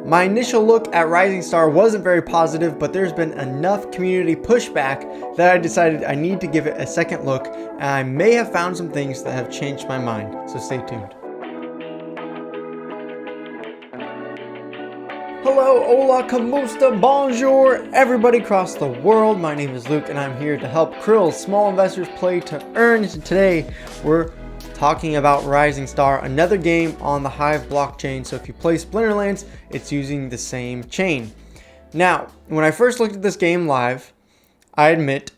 My initial look at Rising Star wasn't very positive, but there's been enough community pushback that I decided I need to give it a second look, and I may have found some things that have changed my mind, so stay tuned. Hello, hola, como esta, bonjour, everybody across the world. My name is Luke, and I'm here to help Krill's small investors play to earn. Today, we're talking about Rising Star, another game on the Hive blockchain. So if you play Splinterlands, it's using the same chain. Now, when I first looked at this game live, I admit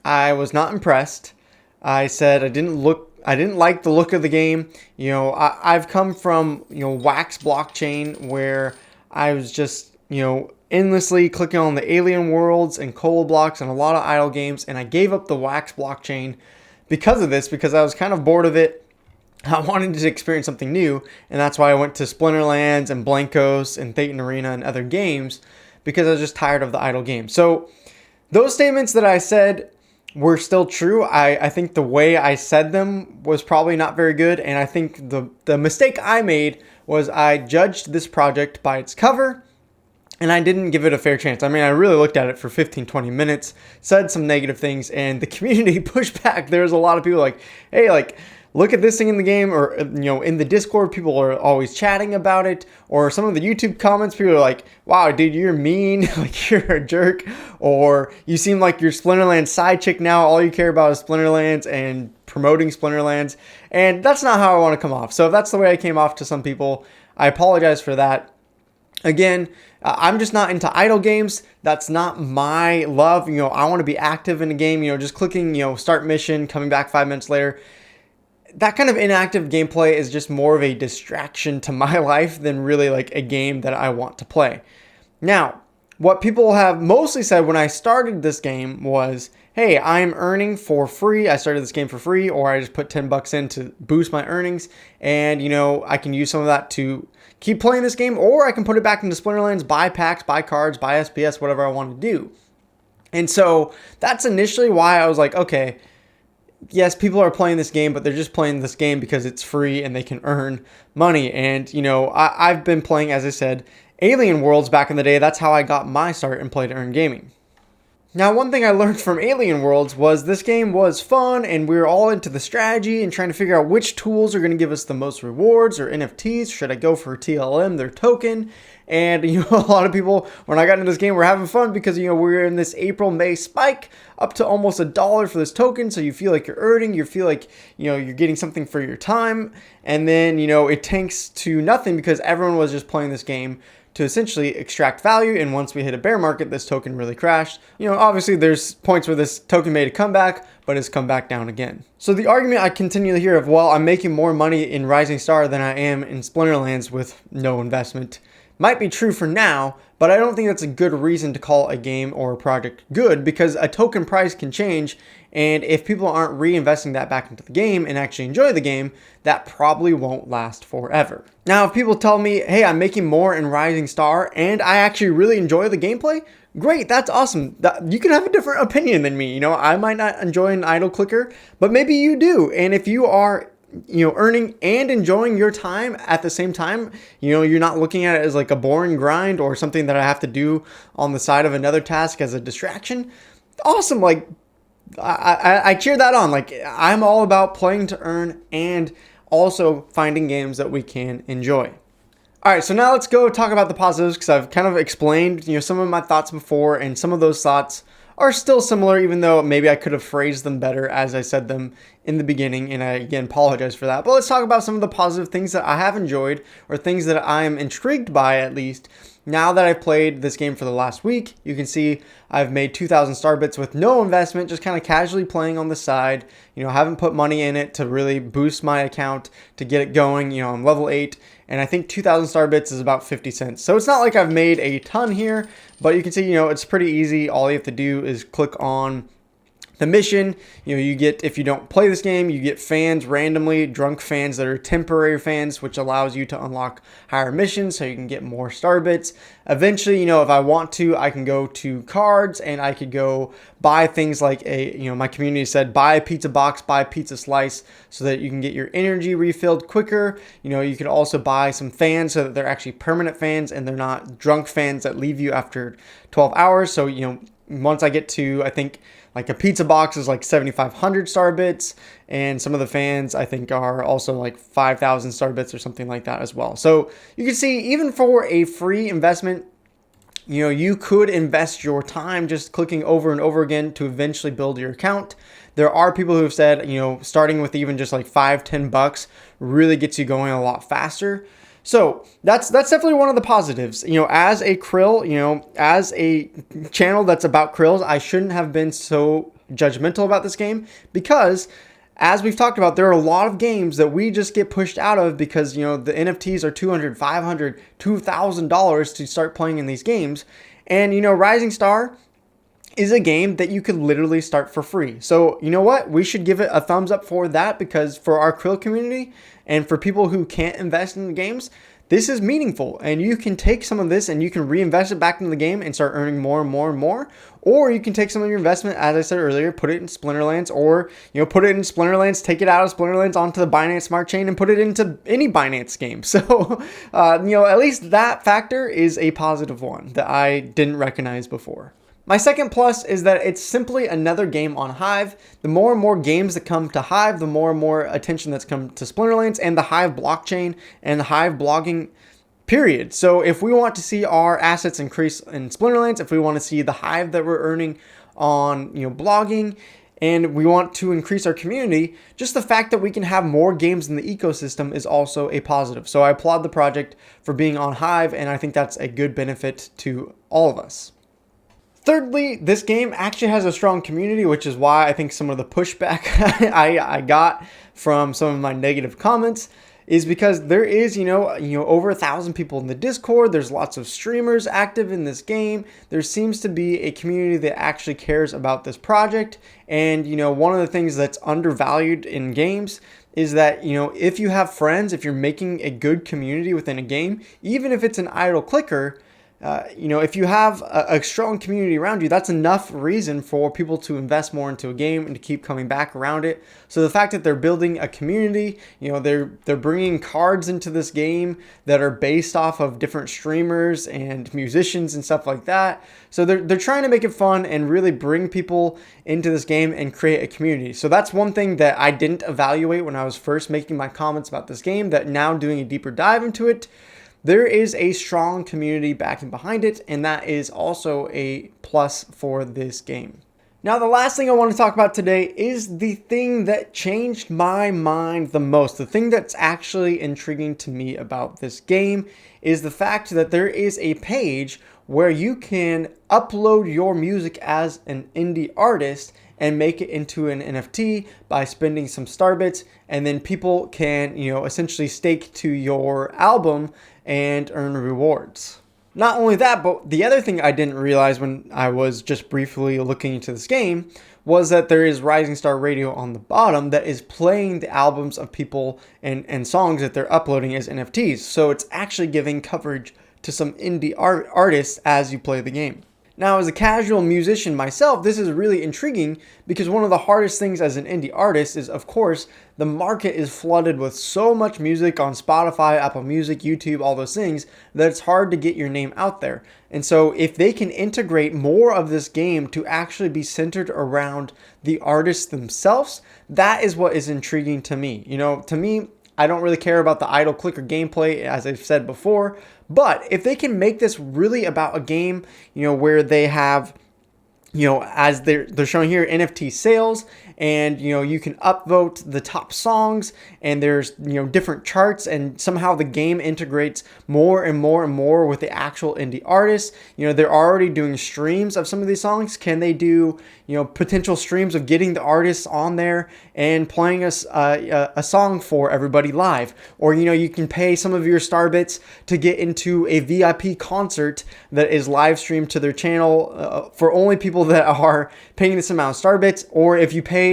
I was not impressed. I said I didn't like the look of the game. You know, I've come from, Wax blockchain where I was just, endlessly clicking on the alien worlds and coal blocks and a lot of idle games, and I gave up the Wax blockchain because of this, because I was kind of bored of it. I wanted to experience something new, and that's why I went to Splinterlands and Blankos and Thetan Arena and other games, because I was just tired of the idle games. So those statements that I said were still true. I think the way I said them was probably not very good, and I think the mistake I made was I judged this project by its cover, and I didn't give it a fair chance. I mean, I really looked at it for 15-20 minutes, said some negative things, and the community pushed back. There's a lot of people like, hey, look at this thing in the game, or, in the Discord, people are always chatting about it, or some of the YouTube comments, people are like, wow, dude, you're mean, like, you're a jerk, or you seem like you're Splinterlands side chick now, all you care about is Splinterlands and promoting Splinterlands, and that's not how I want to come off. So if that's the way I came off to some people, I apologize for that. Again, I'm just not into idle games. That's not my love. I want to be active in a game, just clicking, start mission, coming back 5 minutes later. That kind of inactive gameplay is just more of a distraction to my life than really like a game that I want to play. Now, what people have mostly said when I started this game was, hey, I'm earning for free. I started this game for free, or I just put $10 in to boost my earnings. And, I can use some of that to keep playing this game, or I can put it back into Splinterlands, buy packs, buy cards, buy SPS, whatever I want to do. And so that's initially why I was like, okay, yes, people are playing this game, but they're just playing this game because it's free and they can earn money. And, I've been playing, as I said, Alien Worlds back in the day. That's how I got my start in play to earn gaming. Now, one thing I learned from Alien Worlds was this game was fun, and we were all into the strategy and trying to figure out which tools are going to give us the most rewards or NFTs. Should I go for TLM, their token? And, a lot of people, when I got into this game, were having fun because, we're in this April-May spike up to almost $1 for this token. So you feel like you're earning, you feel like, you're getting something for your time. And then, it tanks to nothing because everyone was just playing this game to essentially extract value. And once we hit a bear market, this token really crashed. Obviously there's points where this token made a comeback, but it's come back down again. So the argument I continue to hear of, well, I'm making more money in Rising Star than I am in Splinterlands with no investment, might be true for now, but I don't think that's a good reason to call a game or a project good, because a token price can change, and if people aren't reinvesting that back into the game and actually enjoy the game, that probably won't last forever. Now, if people tell me, hey, I'm making more in Rising Star and I actually really enjoy the gameplay, great, that's awesome. You can have a different opinion than me. I might not enjoy an idle clicker, but maybe you do. And if you are earning and enjoying your time at the same time, you're not looking at it as like a boring grind or something that I have to do on the side of another task as a distraction, awesome. Like, I cheer that on. Like, I'm all about playing to earn and also finding games that we can enjoy. All right, so now let's go talk about the positives, because I've kind of explained, some of my thoughts before, and some of those thoughts are still similar, even though maybe I could have phrased them better as I said them in the beginning, and I, again, apologize for that. But let's talk about some of the positive things that I have enjoyed, or things that I am intrigued by, at least, now that I've played this game for the last week. You can see I've made 2,000 star bits with no investment, just kind of casually playing on the side. Haven't put money in it to really boost my account to get it going. I'm level 8, and I think 2,000 star bits is about 50 cents. So it's not like I've made a ton here, but you can see, it's pretty easy. All you have to do is click on The mission, you get, if you don't play this game, you get fans randomly, drunk fans that are temporary fans, which allows you to unlock higher missions so you can get more star bits. Eventually, if I want to, I can go to cards and I could go buy things like my community said, buy a pizza box, buy a pizza slice so that you can get your energy refilled quicker. You can also buy some fans so that they're actually permanent fans and they're not drunk fans that leave you after 12 hours. So, once I get to, I think, like a pizza box is like 7,500 star bits, and some of the fans I think are also like 5,000 star bits or something like that as well. So you can see, even for a free investment, you could invest your time just clicking over and over again to eventually build your account. There are people who have said, starting with even just like $5-10 really gets you going a lot faster. So that's definitely one of the positives. As a krill, as a channel that's about krills, I shouldn't have been so judgmental about this game, because as we've talked about, there are a lot of games that we just get pushed out of because, the NFTs are $200, $500, $2,000 to start playing in these games. And, Rising Star is a game that you could literally start for free. So you know what? We should give it a thumbs up for that, because for our krill community and for people who can't invest in the games, this is meaningful, and you can take some of this and you can reinvest it back into the game and start earning more and more and more. Or you can take some of your investment, as I said earlier, put it in Splinterlands, or put it in Splinterlands, take it out of Splinterlands onto the Binance Smart Chain and put it into any Binance game. So at least that factor is a positive one that I didn't recognize before. My second plus is that it's simply another game on Hive. The more and more games that come to Hive, the more and more attention that's come to Splinterlands and the Hive blockchain and the Hive blogging, period. So if we want to see our assets increase in Splinterlands, if we want to see the Hive that we're earning on blogging, and we want to increase our community, just the fact that we can have more games in the ecosystem is also a positive. So I applaud the project for being on Hive, and I think that's a good benefit to all of us. Thirdly, this game actually has a strong community, which is why I think some of the pushback I got from some of my negative comments is because there is, over 1,000 people in the Discord. There's lots of streamers active in this game. There seems to be a community that actually cares about this project. And, one of the things that's undervalued in games is that, if you have friends, if you're making a good community within a game, even if it's an idle clicker, if you have a strong community around you, that's enough reason for people to invest more into a game and to keep coming back around it. So the fact that they're building a community, they're bringing cards into this game that are based off of different streamers and musicians and stuff like that. So they're trying to make it fun and really bring people into this game and create a community. So that's one thing that I didn't evaluate when I was first making my comments about this game, that now doing a deeper dive into it, there is a strong community backing behind it, and that is also a plus for this game. Now, the last thing I want to talk about today is the thing that changed my mind the most. The thing that's actually intriguing to me about this game is the fact that there is a page where you can upload your music as an indie artist and make it into an NFT by spending some star bits, and then people can, essentially stake to your album and earn rewards. Not only that, but the other thing I didn't realize when I was just briefly looking into this game was that there is Rising Star Radio on the bottom that is playing the albums of people and songs that they're uploading as NFTs. So it's actually giving coverage to some indie artists as you play the game. Now, as a casual musician myself, this is really intriguing because one of the hardest things as an indie artist is, of course, the market is flooded with so much music on Spotify, Apple Music, YouTube, all those things, that it's hard to get your name out there. And so if they can integrate more of this game to actually be centered around the artists themselves, that is what is intriguing to me. To me, I don't really care about the idle clicker gameplay, as I've said before, but if they can make this really about a game, where they have, as they're showing here, NFT sales, and you can upvote the top songs, and there's different charts, and somehow the game integrates more and more and more with the actual indie artists. They're already doing streams of some of these songs. Can they do potential streams of getting the artists on there and playing a song for everybody live? Or you can pay some of your star bits to get into a VIP concert that is live streamed to their channel for only people that are paying this amount of star bits. Or if you pay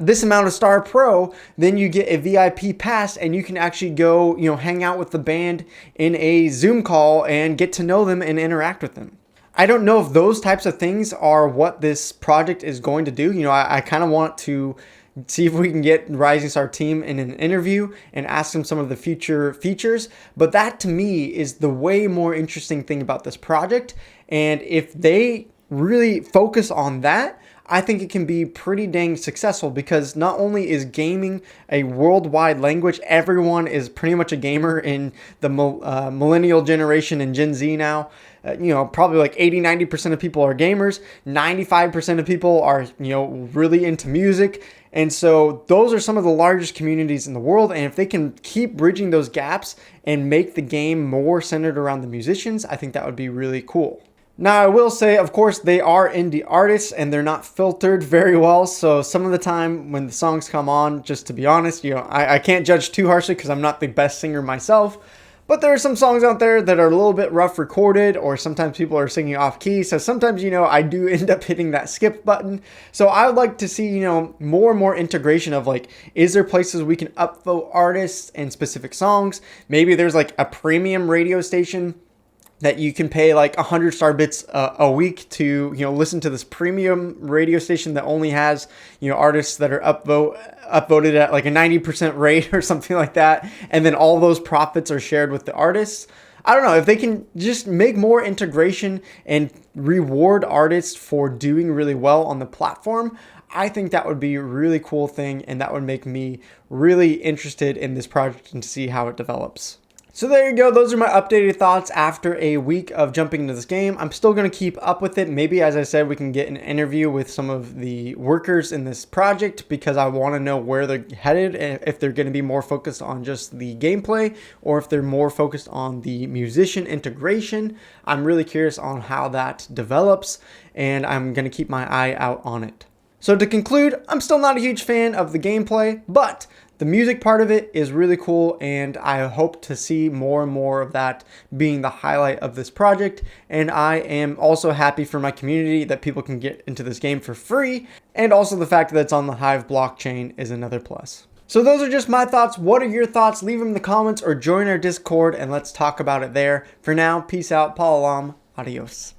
this amount of Star Pro, then you get a VIP pass, and you can actually go hang out with the band in a Zoom call and get to know them and interact with them. I don't know if those types of things are what this project is going to do. I kind of want to see if we can get Rising Star team in an interview and ask them some of the future features. But that to me is the way more interesting thing about this project. And if they really focus on that, I think it can be pretty dang successful, because not only is gaming a worldwide language, everyone is pretty much a gamer in the millennial generation and Gen Z now. Probably like 80-90% of people are gamers. 95% of people are, really into music. And so those are some of the largest communities in the world. And if they can keep bridging those gaps and make the game more centered around the musicians, I think that would be really cool. Now, I will say, of course, they are indie artists and they're not filtered very well. So some of the time when the songs come on, just to be honest, I can't judge too harshly because I'm not the best singer myself. But there are some songs out there that are a little bit rough recorded, or sometimes people are singing off key. So sometimes, I do end up hitting that skip button. So I would like to see, more and more integration of is there places we can upvote artists and specific songs? Maybe there's like a premium radio station that you can pay like 100 star bits a week to listen to this premium radio station that only has artists that are upvoted at like a 90% rate or something like that, and then all those profits are shared with the artists. I don't know, if they can just make more integration and reward artists for doing really well on the platform, I think that would be a really cool thing, and that would make me really interested in this project and to see how it develops. So there you go. Those are my updated thoughts after a week of jumping into this game. I'm still going to keep up with it. Maybe, as I said, we can get an interview with some of the workers in this project, because I want to know where they're headed, and if they're going to be more focused on just the gameplay or if they're more focused on the musician integration. I'm really curious on how that develops, and I'm going to keep my eye out on it. So to conclude, I'm still not a huge fan of the gameplay, but the music part of it is really cool, and I hope to see more and more of that being the highlight of this project. And I am also happy for my community that people can get into this game for free, and also the fact that it's on the Hive blockchain is another plus. So those are just my thoughts. What are your thoughts? Leave them in the comments or join our Discord and let's talk about it there. For now, peace out, Palalam, adios.